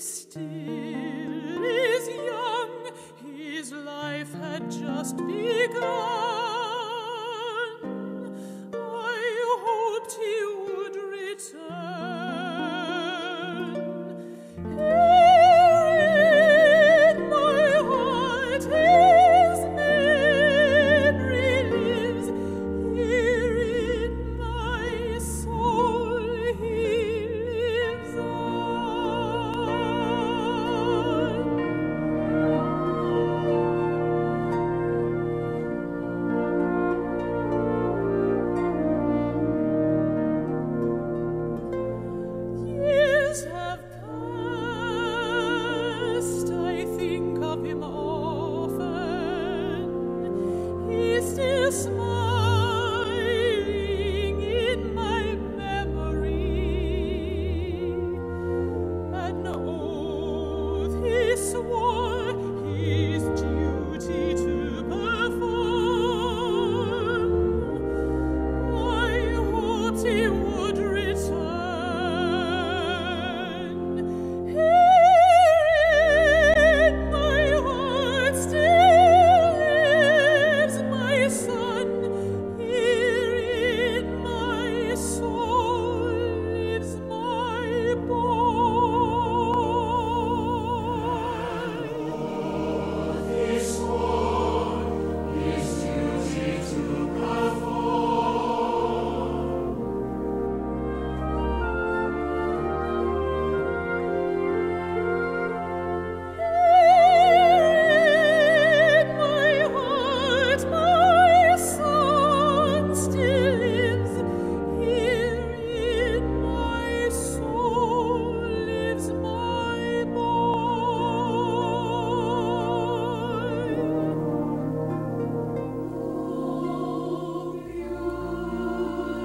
still is young, his life had just begun. I hoped he would return. Here in my heart his memory lives, here in my soul he lives Years have passed, I think of him often. He's still smiling in my memory. An oath he swore his duty to perform. I hoped he would return. Here in my heart still lives my son. Here in my soul lives my boy. He swore his duty to perform. In my heart, my son still lives. Here in my soul lives my boy. Oh, beautiful,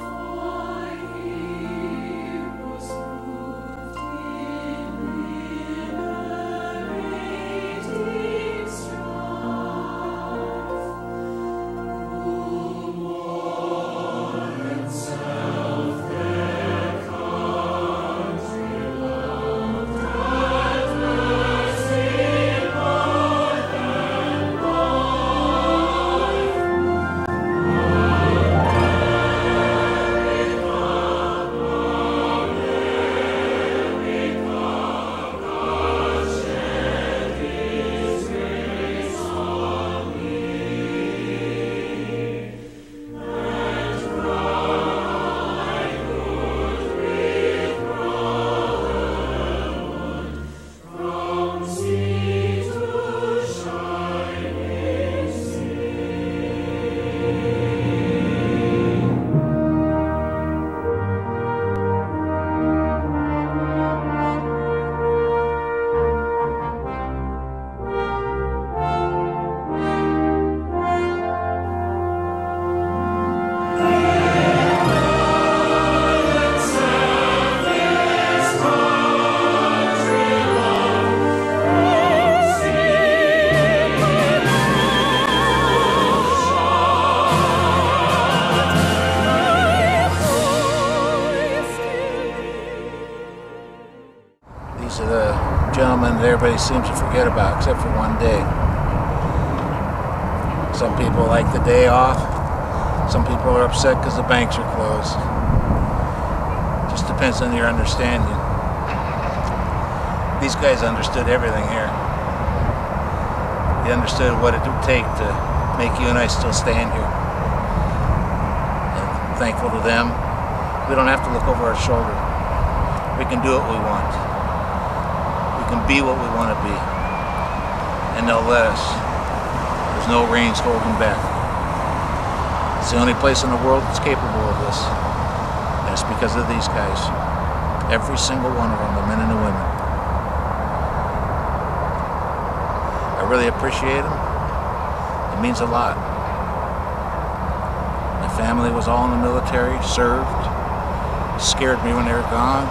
for he was moved in liberating strife. Who more than self their country loved, and mercy more than life. From sea to shining These are the gentlemen that everybody seems to forget about, except for one day. Some people like the day off. Some people are upset because the banks are closed. Just depends on your understanding. These guys understood everything here. They understood what it would take to make you and I still stand here. And thankful to them. We don't have to look over our shoulder. We can do what we want. We can be what we want to be. And they'll let us. There's no reins holding back. It's the only place in the world that's capable of this. And it's because of these guys. Every single one of them, the men and the women. I really appreciate them. It means a lot. My family was all in the military, served. Scared me when they were gone.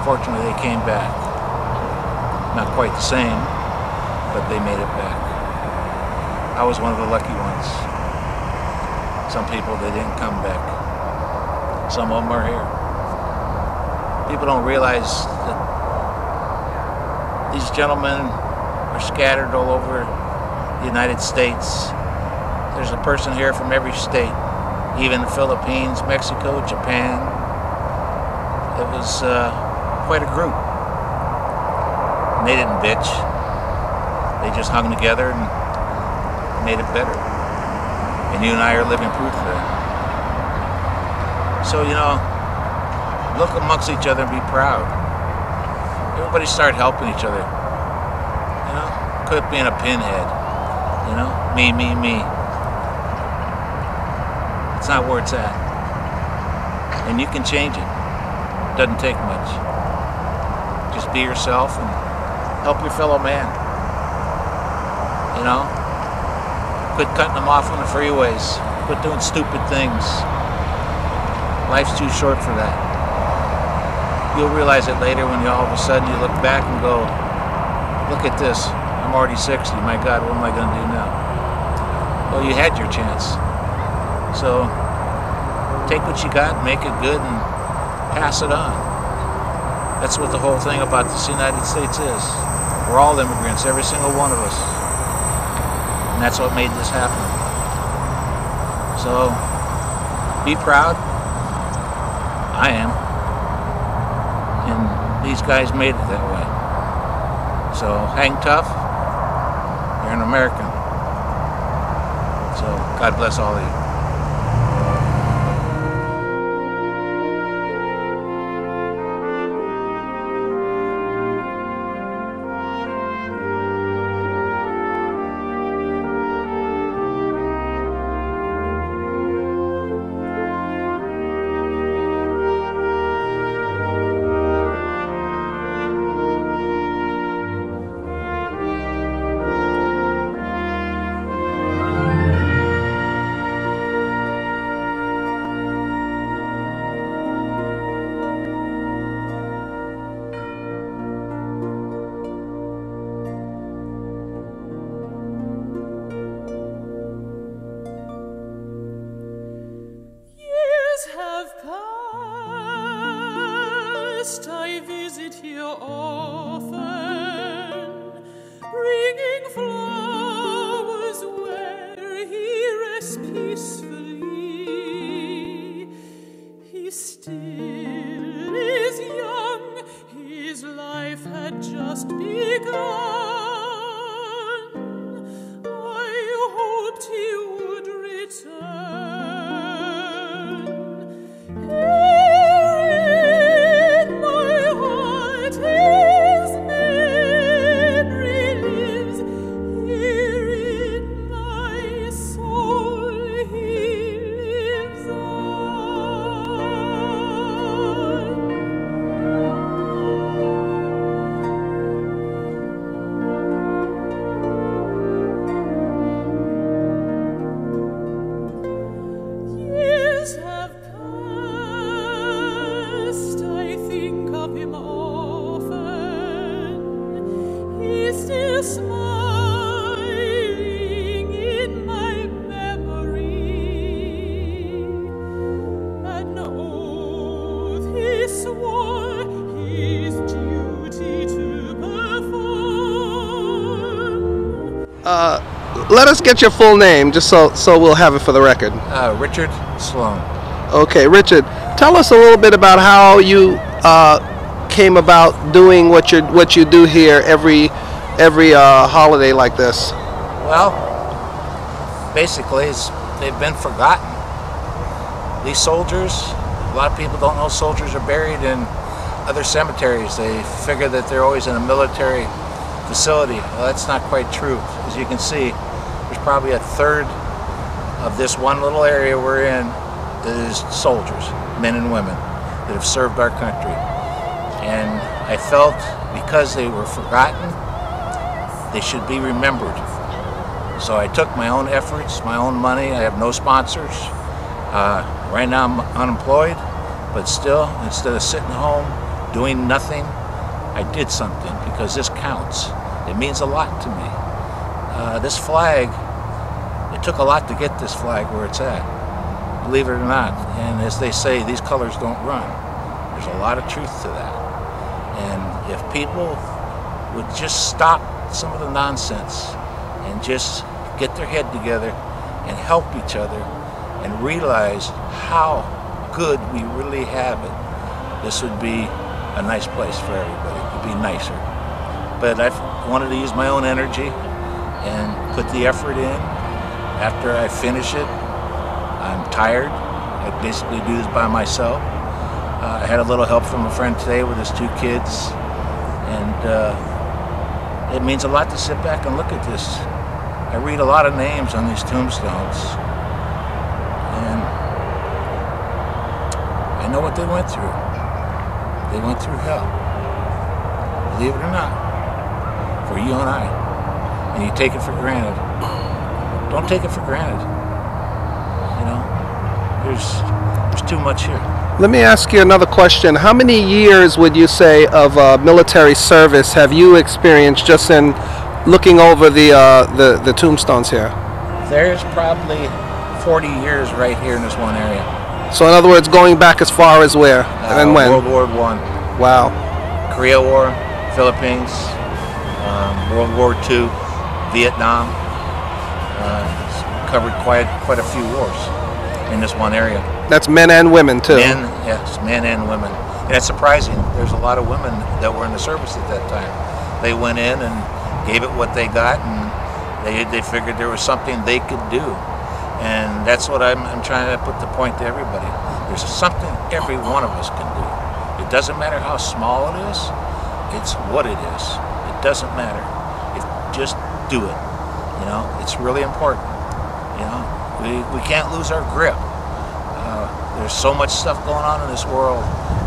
Fortunately, they came back. Not quite the same, but they made it back. I was one of the lucky ones. Some people, they didn't come back. Some of them are here. People don't realize that these gentlemen are scattered all over the United States. There's a person here from every state, even the Philippines, Mexico, Japan. It was quite a group. And they didn't bitch. They just hung together and made it better. And you and I are living proof of that. So, you know, look amongst each other and be proud. Everybody start helping each other. You know, quit being a pinhead. You know, me. It's not where it's at. And you can change it. Doesn't take much. Just be yourself and help your fellow man. You know? Quit cutting them off on the freeways. Quit doing stupid things. Life's too short for that. You'll realize it later when you all of a sudden you look back and go, look at this. I'm already 60. My God, what am I going to do now? Well, you had your chance. So take what you got, make it good, and pass it on. That's what the whole thing about this United States is. We're all immigrants, every single one of us. And that's what made this happen. So be proud. I am. And these guys made it that way. So hang tough. You're an American. So God bless all of you. I visit here often, bringing flowers where he rests peacefully. He still is young, his life had just begun. I hoped he would return. Smiling in my memory, an oath he swore his duty to perform. Let us get your full name, just so we'll have it for the record. Richard Sloan. Okay, Richard, tell us a little bit about how you came about doing what you do here every holiday like this. Well, basically, they've been forgotten. These soldiers, a lot of people don't know soldiers are buried in other cemeteries. They figure that they're always in a military facility. Well, that's not quite true. As you can see, there's probably a third of this one little area we're in that is soldiers, men and women, that have served our country. And I felt because they were forgotten, they should be remembered. So I took my own efforts, my own money. I have no sponsors. Right now I'm unemployed, but still, instead of sitting home doing nothing, I did something because this counts. It means a lot to me. This flag, it took a lot to get this flag where it's at, believe it or not. And as they say, these colors don't run. There's a lot of truth to that. And if people would just stop some of the nonsense and just get their head together and help each other and realize how good we really have it, this would be a nice place for everybody. It would be nicer. But I wanted to use my own energy and put the effort in. After I finish it, I'm tired. I basically do this by myself. I had a little help from a friend today with his 2 kids, and it means a lot to sit back and look at this. I read a lot of names on these tombstones, and I know what they went through. They went through hell, believe it or not, for you and I. And you take it for granted. Don't take it for granted. You know, there's too much here. Let me ask you another question. How many years would you say of military service have you experienced just in looking over the tombstones here? There's probably 40 years right here in this one area. So in other words, going back as far as where and when? World War I. Wow. Korea War, Philippines, World War II, Vietnam. Covered quite a few wars in this one area. That's men and women too. Men, yes, men and women. And it's surprising. There's a lot of women that were in the service at that time. They went in and gave it what they got, and they figured there was something they could do. And that's what I'm trying to put the point to everybody. There's something every one of us can do. It doesn't matter how small it is. It's what it is. It doesn't matter. Just do it. You know, it's really important. You know, we can't lose our grip. There's so much stuff going on in this world.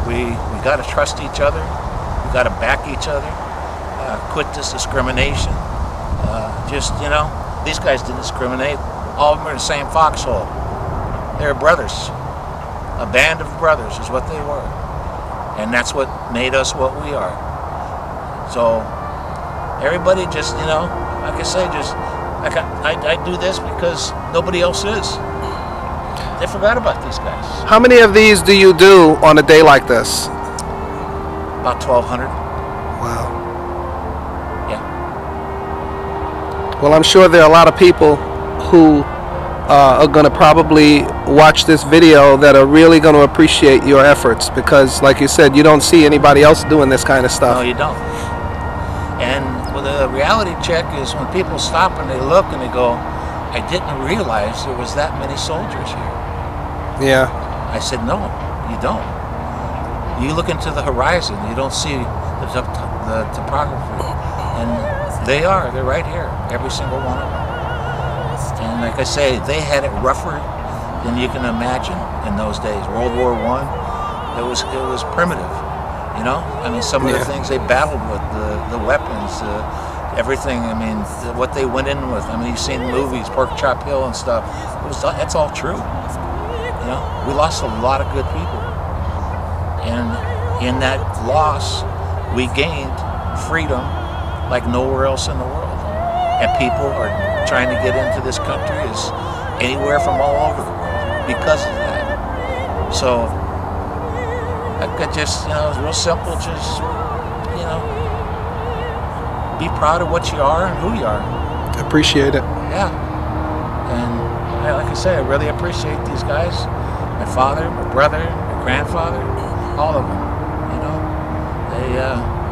We got to trust each other. We got to back each other. Quit this discrimination. You know, these guys didn't discriminate. All of them are in the same foxhole. They're brothers. A band of brothers is what they were. And that's what made us what we are. So everybody just, you know, like I say, just I do this because nobody else is. They forgot about these guys. How many of these do you do on a day like this? About 1,200. Wow. Yeah. Well, I'm sure there are a lot of people who are going to probably watch this video that are really going to appreciate your efforts, because like you said, you don't see anybody else doing this kind of stuff. No, you don't. And well, the reality check is when people stop and they look and they go, I didn't realize there was that many soldiers here. Yeah. I said, no, you don't. You look into the horizon, you don't see the topography. And they're right here, every single one of them. And like I say, they had it rougher than you can imagine in those days. World War I, it was primitive, you know? I mean, some of the things they battled with, the weapons, everything, I mean, what they went in with. I mean, you've seen movies, Pork Chop Hill and stuff. That's all true. You know, we lost a lot of good people. And in that loss, we gained freedom like nowhere else in the world. And people are trying to get into this country is anywhere from all over the world because of that. So I could just, you know, it's real simple, just, you know, be proud of what you are and who you are. Appreciate it. Yeah. And like I say, I really appreciate these guys. My father, my brother, my grandfather, all of them. You know, they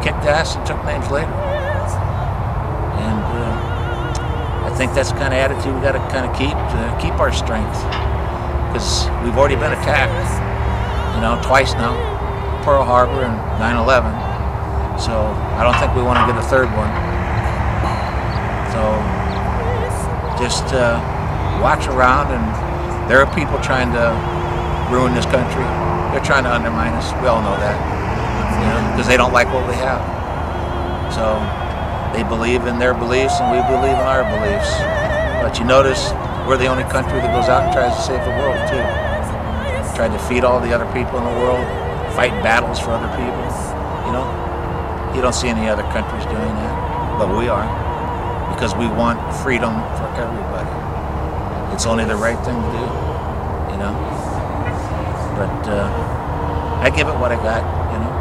kicked ass and took names later. And I think that's the kind of attitude we got to kind of keep our strength, because we've already been attacked, you know, twice now, Pearl Harbor and 9/11. So I don't think we want to get a third one. So just watch around, and there are people trying to ruin this country. They're trying to undermine us. We all know that, you know, because they don't like what we have. So they believe in their beliefs, and we believe in our beliefs. But you notice we're the only country that goes out and tries to save the world too. Try to feed all the other people in the world, fight battles for other people. You know, you don't see any other countries doing that, but we are, because we want freedom for everybody. It's only the right thing to do, you know. But I give it what I got, you know.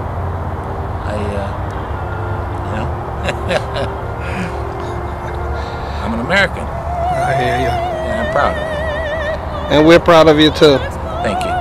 I'm an American. I hear you. And I'm proud of it. And we're proud of you too. Thank you.